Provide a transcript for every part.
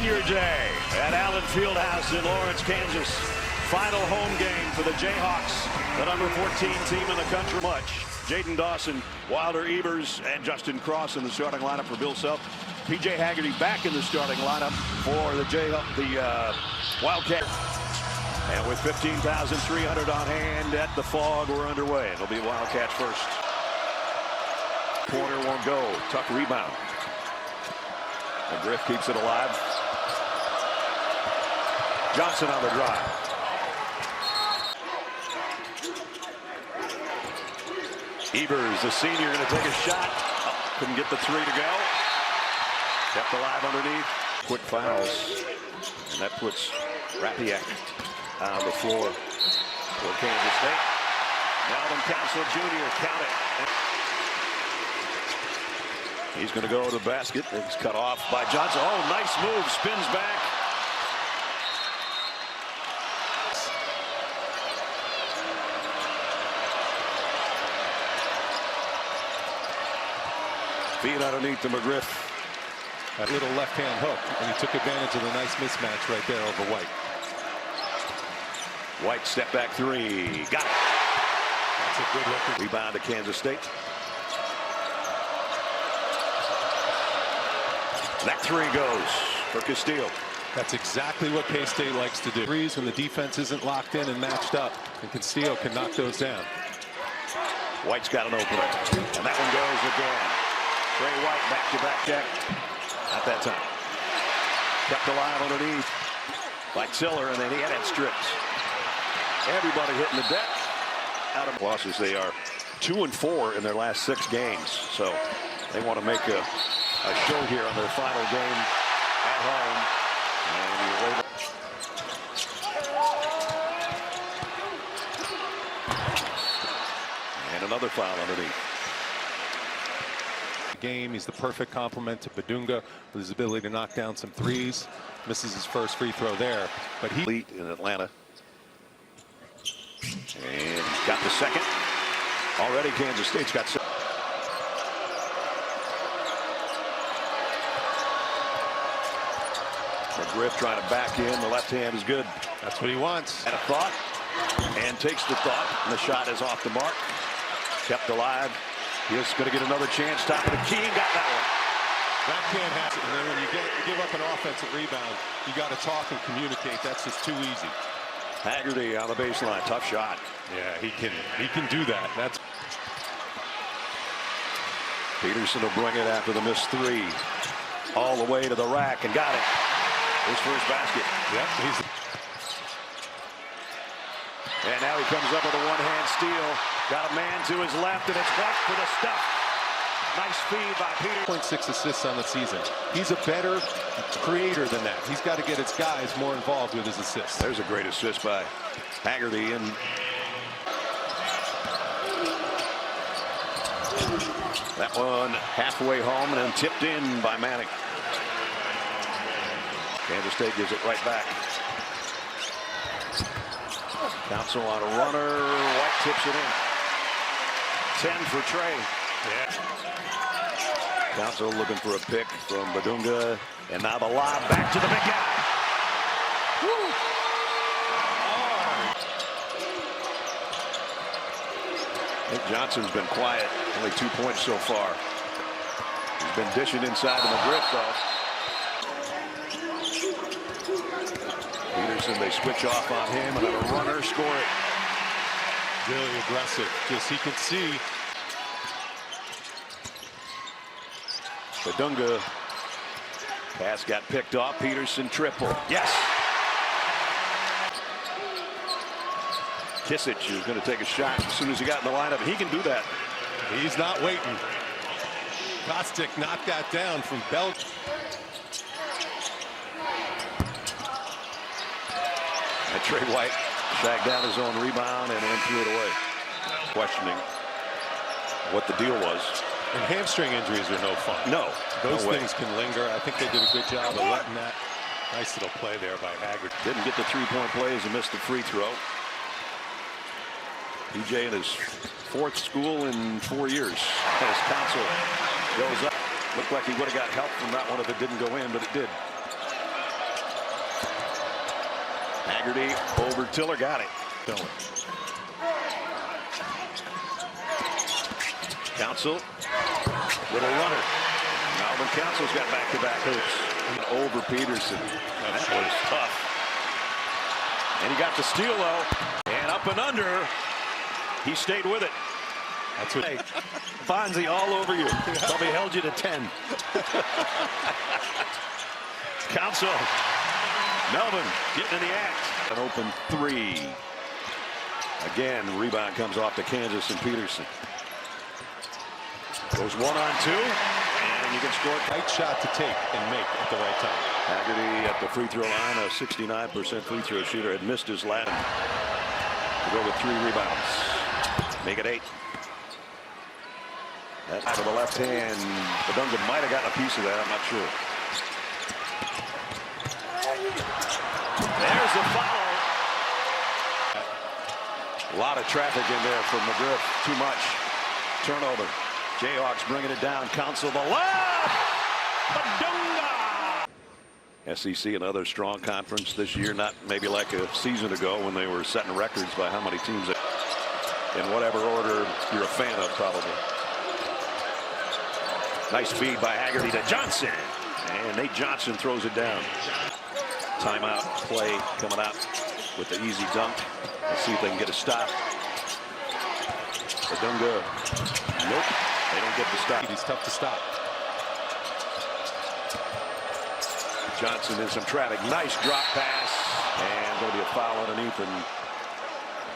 Senior Day at Allen Fieldhouse in Lawrence, Kansas. Final home game for the Jayhawks, the number 14 team in the country. Jaden Dawson, Wilder Evers, and Justin Cross in the starting lineup for Bill Self. P.J. Haggerty back in the starting lineup for the Wildcats. And with 15,300 on hand at the Fog, we're underway. It'll be Wildcats first. Corner won't go. Tough rebound. McGriff keeps it alive. Johnson on the drive. Evers, the senior, going to take a shot. Oh, couldn't get the three to go. Kept alive underneath. Quick fouls. And that puts Rapiak on the floor for Kansas State. Melvin Council Jr. count it. He's going to go to the basket. It's cut off by Johnson. Oh, nice move. Spins back. Feet underneath the McGriff. That little left-hand hook, and he took advantage of the nice mismatch right there over White. White step back three. Got it. That's a good look. Rebound to Kansas State. That three goes for Castillo. That's exactly what K-State likes to do. Threes when the defense isn't locked in and matched up, and Castillo can knock those down. White's got an opener, and that one goes again. Trey White back-to-back check. Not that time. Kept alive underneath by Tiller, and then he had it stripped. Everybody hitting the deck. Out of losses, they are 2-4 in their last 6 games. So they want to make a show here on their final game at home. And another foul underneath. Game, he's the perfect complement to Badunga with his ability to knock down some threes. Misses his first free throw there, but he lead in Atlanta. And got the second. Already Kansas State's got second. McGriff trying to back in. The left hand is good. That's what he wants. And a thought. And takes the thought. And the shot is off the mark. Kept alive. He's going to get another chance. Top of the key. Got that one. That can't happen. And then when you give up an offensive rebound, you got to talk and communicate. That's just too easy. Haggerty on the baseline. Tough shot. Yeah, he can do that. That's Peterson will bring it after the missed three. All the way to the rack and got it. His first basket. Yep. And now he comes up with a one-hand steal. Got a man to his left, and it's White for the stuff. Nice feed by Peter. 0.6 assists on the season. He's a better creator than that. He's got to get his guys more involved with his assists. There's a great assist by Haggerty. And that one halfway home and then tipped in by Manning. Kansas State gives it right back. Council on a runner. White tips it in. 10 for Trey. Yeah. Council looking for a pick from Badunga. And now the lob back to the big guy. Woo. I think Johnson's been quiet. Only 2 points so far. He's been dishing inside the McGriff though. Peterson, they switch off on him, and then a runner score it. Really aggressive. Just he can see. Badunga. Pass got picked off. Peterson triple. Yes. Kisich is going to take a shot as soon as he got in the lineup. He can do that. He's not waiting. Kostick knocked that down from Belgium. And Trey White shagged down his own rebound and then threw it away. Questioning what the deal was. And hamstring injuries are no fun. No. Those no things can linger. I think they did a good job of letting that. Nice little play there by Haggerty. Didn't get the three-point plays and missed the free throw. PJ in his 4th school in 4 years. As Council goes up. Looked like he would have got help from that one if it didn't go in, but it did. Haggerty over Tiller, got it. Tiller. Council, little runner. Malvin Council's got back-to-back hoops. Over Peterson. That was tough. And he got the steal, though. And up and under. He stayed with it. That's what. Hey, Fonzie all over you. Probably held you to 10. Council. Melvin getting in the act. An open three. Again, the rebound comes off to Kansas and Peterson. Goes 1-on-2, and you can score. Right shot to take and make at the right time. Haggerty at the free throw line, a 69% free throw shooter, had missed his last. To go with 3 rebounds. Make it 8. That's out of the left hand. Badunga might have gotten a piece of that, I'm not sure. There's the foul. A lot of traffic in there from McGriff. Too much. Turnover. Jayhawks bringing it down. Council the left. Badunga. SEC, another strong conference this year. Not maybe like a season ago when they were setting records by how many teams in whatever order you're a fan of, probably. Nice feed by Haggerty to Johnson. And Nate Johnson throws it down. Timeout play coming out with the easy dunk. Let's see if they can get a stop. Badunga. Nope. They don't get the stop. He's tough to stop. Johnson in some traffic. Nice drop pass. And there'll be a foul underneath and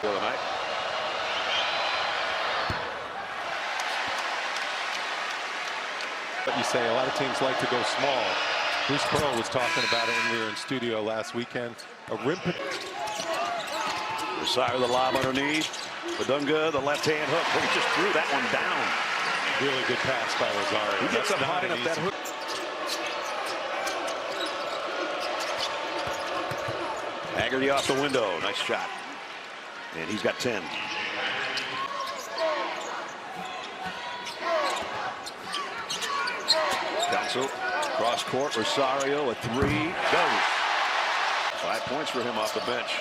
for the night. But you say a lot of teams like to go small. Bruce Pearl was talking about it when we were in studio last weekend. A rim. Rosario the lob underneath. Badunga the left hand hook. He just threw that one down. Really good pass by Rosario. He gets up high enough that hook. Haggerty off the window. Nice shot. And he's got 10. Council, cross court, Rosario, a 3, goes. 5 points for him off the bench.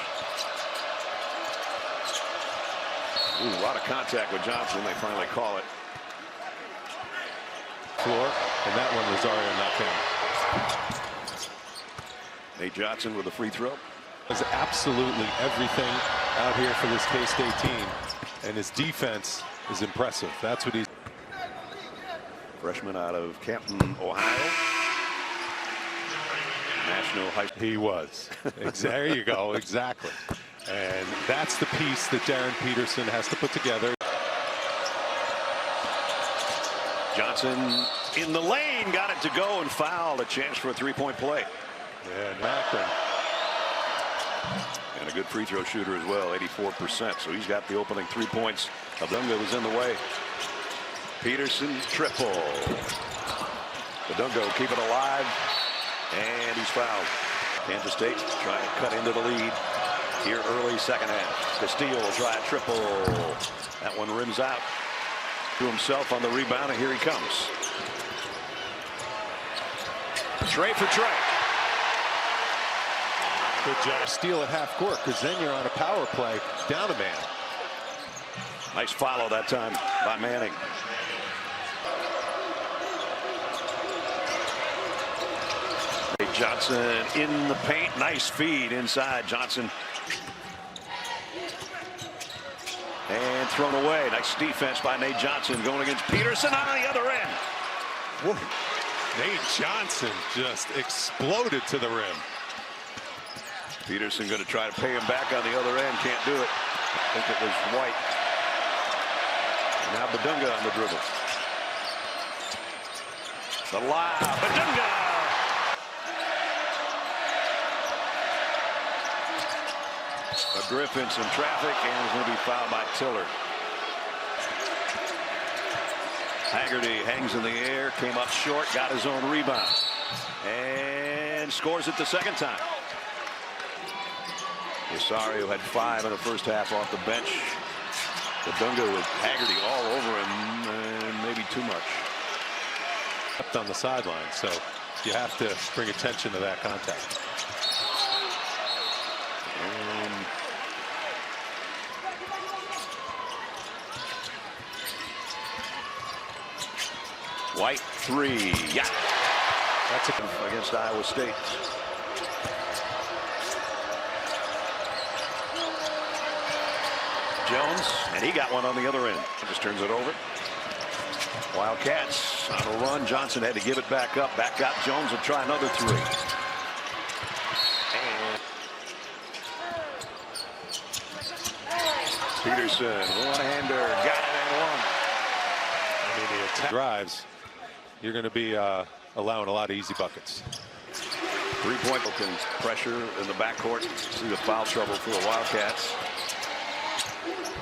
Ooh, a lot of contact with Johnson. They finally call it. Floor, and that one Rosario knocked in. Nate Johnson with a free throw. Does absolutely everything out here for this K-State team, and his defense is impressive. That's what he's. Freshman out of Canton, Ohio. National high school. He was. There you go. Exactly. And that's the piece that Darren Peterson has to put together. Johnson in the lane, got it to go and fouled. A chance for a 3-point play. And Macron. And a good free throw shooter as well, 84%. So he's got the opening 3 points. Badunga was in the way. Peterson triple. Badunga keep it alive. And he's fouled. Kansas State trying to cut into the lead here early second half. Castillo will try a triple. That one rims out to himself on the rebound, and here he comes. Trey for Trey. Good job. Steal at half court, because then you're on a power play down a man. Nice follow that time by Manning. Nate Johnson in the paint. Nice feed inside. Johnson. And thrown away. Nice defense by Nate Johnson going against Peterson on the other end. Whoa. Nate Johnson just exploded to the rim. Peterson going to try to pay him back on the other end. Can't do it. I think it was White. And now Badunga on the dribble. The lob. Badunga. Griffin some traffic and is going to be fouled by Tiller. Haggerty hangs in the air, came up short, got his own rebound, and scores it the second time. Rosario had 5 in the first half off the bench. Badunga with Haggerty all over him, and maybe too much. Up on the sideline, so you have to bring attention to that contact. White three. Yeah. That's against Iowa State. Jones, and he got one on the other end. Just turns it over. Wildcats on a run. Johnson had to give it back up. Back got Jones will try another three. And Peterson, one-hander, got it and one. I mean, the attack drives, you're going to be allowing a lot of easy buckets. Three-point pressure in the backcourt. See the foul trouble for the Wildcats.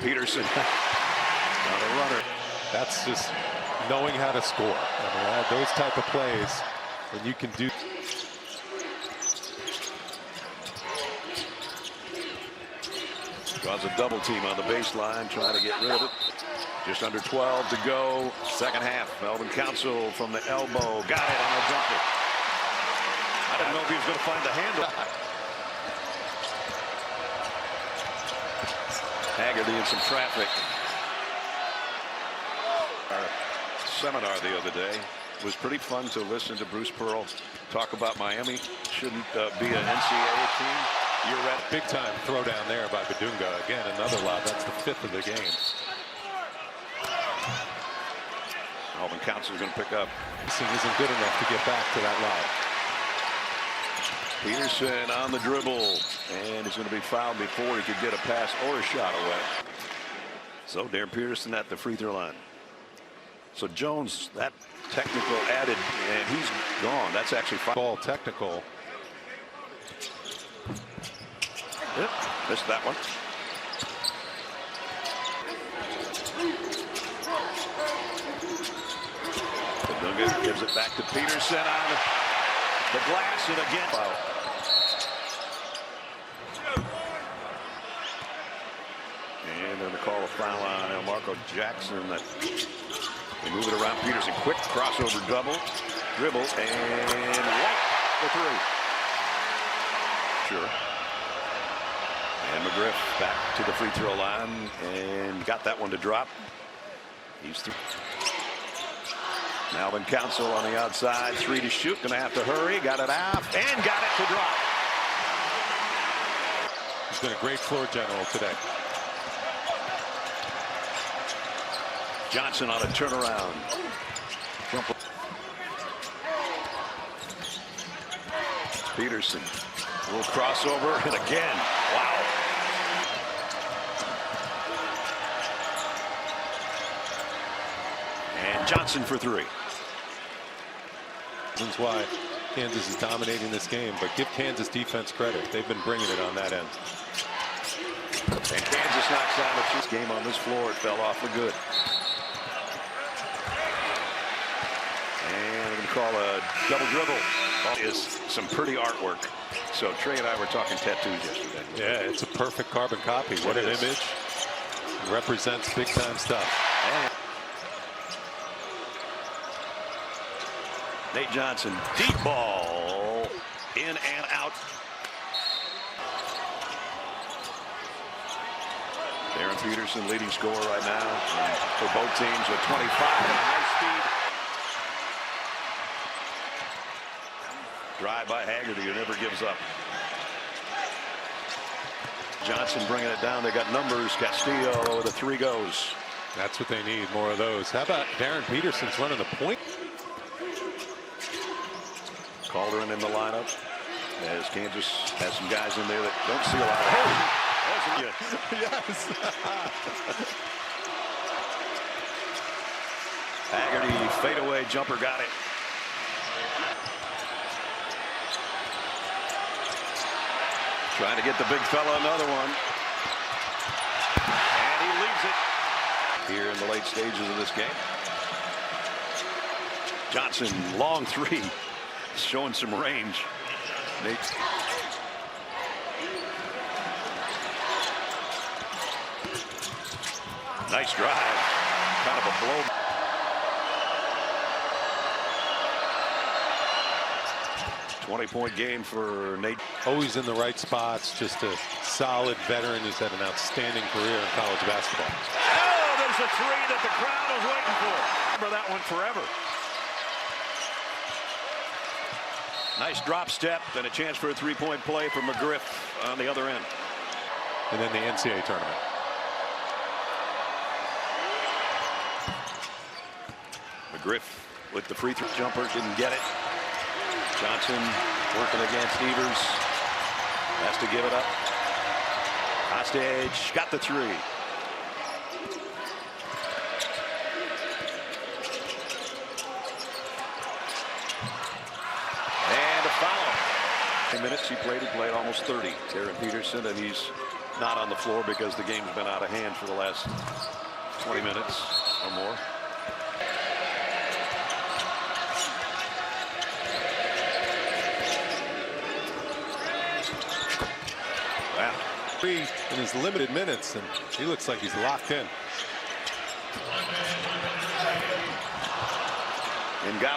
Peterson on a runner. That's just knowing how to score. I mean, those type of plays, and you can do. Draws a double team on the baseline, trying to get rid of it. Just under 12 to go. Second half. Melvin Council from the elbow. Got it on a jumper. I didn't know if he was going to find the handle. Haggerty in some traffic. Our seminar the other day was pretty fun to listen to Bruce Pearl talk about Miami. Shouldn't be an NCAA team. You're right. Big time throwdown there by Badunga. Again, another lob. That's the 5th of the game. Melvin Council is going to pick up. This isn't good enough to get back to that lob. Peterson on the dribble, and he's going to be fouled before he could get a pass or a shot away. So Darren Peterson at the free throw line. So Jones, that technical added, and he's gone. That's actually ball technical. Yep, missed that one. Badunga gives it back to Peterson on the glass, and again foul. And then the call of foul on Marco Jackson. That they move it around Peterson. Quick crossover dribble, and White the three. Sure. And McGriff back to the free throw line and got that one to drop. He's through. Melvin Council on the outside, 3 to shoot. Gonna have to hurry. Got it out and got it to drop. He's been a great floor general today. Johnson on a turnaround. Peterson, a little crossover, and again, wow. And Johnson for 3. That's why Kansas is dominating this game, but give Kansas defense credit. They've been bringing it on that end. And Kansas knocks down the first game on this floor. It fell off for good. And we're going to call a double dribble. Is some pretty artwork. So Trey and I were talking tattoos yesterday. Yeah, it's a perfect carbon copy. What an image. It represents big time stuff. And Nate Johnson, deep ball, in and out. Darren Peterson leading scorer right now for both teams with 25 and a high speed. Drive by Haggerty, who never gives up. Johnson bringing it down. They got numbers. Castillo, the 3 goes. That's what they need, more of those. How about Darren Peterson's running the point? Calderon in the lineup as Kansas has some guys in there that don't see a lot of. Yes. Haggerty fadeaway jumper, got it. Trying to get the big fella another one. And he leaves it here in the late stages of this game. Johnson, long 3, showing some range. Nate. Nice drive. Kind of a blow. Point game for Nate. Always in the right spots, just a solid veteran who's had an outstanding career in college basketball. Oh, there's a 3 that the crowd is waiting for. Remember that one forever. Nice drop step and a chance for a three-point play for McGriff on the other end. And then the NCAA tournament. McGriff with the free throw jumper, didn't get it. Johnson working against Evers. Has to give it up. Hostage got the three. And a foul. 10 minutes he played almost 30. Darren Peterson, and he's not on the floor because the game's been out of hand for the last 20 minutes or more. Wow. In his limited minutes, and he looks like he's locked in. And got